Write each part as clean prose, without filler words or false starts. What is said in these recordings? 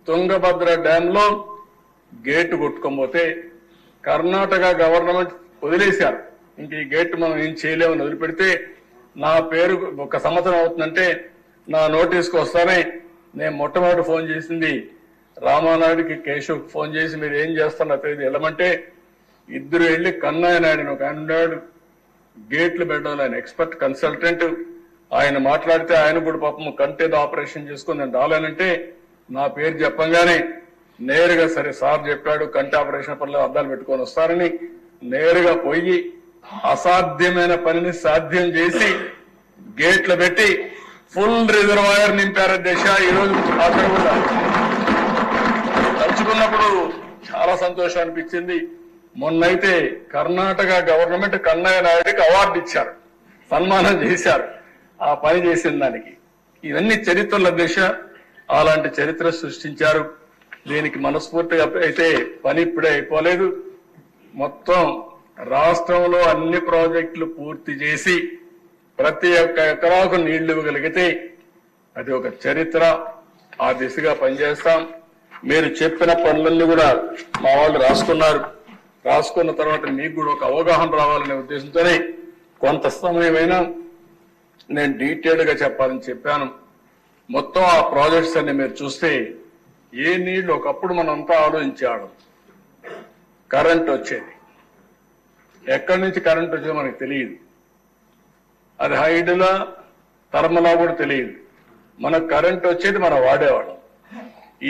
Tungabhadra dam లో gate కొట్టుకోకపోతే Karnataka government వదిలేశారు. ఇంక ఈ గేట్ మనం ఏం చేయలేమని వదిలిపెడితే నా పేరు 1 సంవత్సరం అవుతుందంటే నా నోటీస్కి వస్తానే నేను మొట్టమొదటి ఫోన్ చేసింది రామానాయుడికి, కేశవ్కి ఫోన్ చేసి మీరు ఏం చేస్తున్నా తెలియదు వెళ్ళమంటే ఇద్దరు వెళ్ళి కన్నయ్య నాయుడు ఒక ఆయన ఉన్నాడు గేట్లు పెట్టాలి, ఆయన ఎక్స్పర్ట్ కన్సల్టెంట్, ఆయన మాట్లాడితే ఆయన కూడా పాపం కంటేదో ఆపరేషన్ చేసుకుని నేను రాలేనంటే నా పేరు చెప్పంగానే నేరుగా సరే సార్ చెప్పాడు కంటి ఆపరేషన్ పనులు అద్దాలు పెట్టుకొని వస్తారని నేరుగా పోయి అసాధ్యమైన పనిని సాధ్యం చేసి గేట్లు పెట్టి ఫుల్ రిజర్వాయర్ నింపారు దేశ. ఈరోజు అక్కడ కూడా తలుచుకున్నప్పుడు చాలా సంతోషం అనిపించింది. మొన్నైతే కర్ణాటక గవర్నమెంట్ కన్నయ్య నాయుడికి అవార్డు ఇచ్చారు, సన్మానం చేశారు ఆ పని చేసిన దానికి. ఇవన్నీ చరిత్రల దిశ, అలాంటి చరిత్ర సృష్టించారు. దీనికి మనస్ఫూర్తిగా అయితే పని ఇప్పుడే అయిపోలేదు. మొత్తం రాష్ట్రంలో అన్ని ప్రాజెక్టులు పూర్తి చేసి ప్రతి ఒక్క ఎకరాకు నీళ్లు ఇవ్వగలిగితే అది ఒక చరిత్ర. ఆ దిశగా పనిచేస్తాం. మీరు చెప్పిన పనులన్నీ కూడా మా వాళ్ళు రాసుకున్నారు. రాసుకున్న తర్వాత మీకు కూడా ఒక అవగాహన రావాలనే ఉద్దేశంతోనే కొంత సమయమైనా నేను డీటెయిల్డ్ గా చెప్పాలని చెప్పాను. మొత్తం ఆ ప్రాజెక్ట్స్ అన్ని మీరు చూస్తే ఏ నీళ్లు ఒకప్పుడు మనంతా ఆలోచించాడు. కరెంట్ వచ్చేది, ఎక్కడి నుంచి కరెంట్ వచ్చేది మనకు తెలియదు. అది హైడ్లా థర్మలా కూడా తెలియదు. మనకు కరెంట్ వచ్చేది మనం వాడేవాళ్ళం.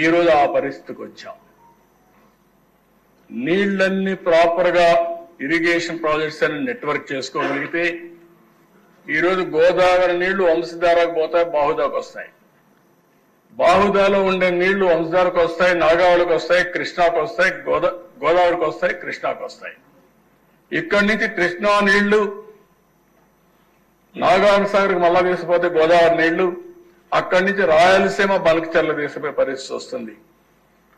ఈ రోజు ఆ పరిస్థితికి వచ్చాం. నీళ్లన్నీ ప్రాపర్ గా ఇరిగేషన్ ప్రాజెక్ట్స్ అని నెట్వర్క్ చేసుకోగలిగితే ఈరోజు గోదావరి నీళ్లు వంశధారకు పోతాయి, బాహుదాకు వస్తాయి. బాహుదాలో ఉండే నీళ్లు వంశధారకు వస్తాయి, నాగావళికి వస్తాయి, కృష్ణాకు వస్తాయి, గోదావరికి వస్తాయి, కృష్ణాకు వస్తాయి. ఇక్కడి నుంచి కృష్ణా నీళ్లు నాగార్జున సాగర్కి మళ్ళా తీసుకుపోతే గోదావరి నీళ్లు, అక్కడి నుంచి రాయలసీమ బల్క్చర్ల తీసుకుపోయే పరిస్థితి వస్తుంది.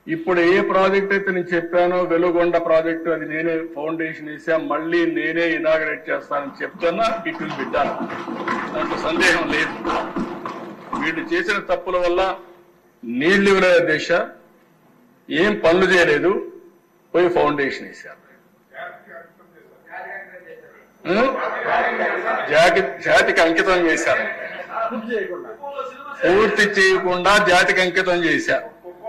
ఇప్పుడు ఏ ప్రాజెక్ట్ అయితే నేను చెప్పానో వెలుగొండ ప్రాజెక్టు, అది నేనే ఫౌండేషన్ వేసా, మళ్ళీ నేనే ఇనాగరేట్ చేస్తానని చెప్తున్నా. ఇట్లు బిడ్డాను, దాంట్లో సందేహం లేదు. వీళ్ళు చేసిన తప్పుల వల్ల నీళ్లు ఇవ్వలేదు దేశ, ఏం పనులు చేయలేదు, పోయి ఫౌండేషన్ వేశారు. జాతికి అంకితం చేశారు, పూర్తి చేయకుండా జాతికి అంకితం చేశారు.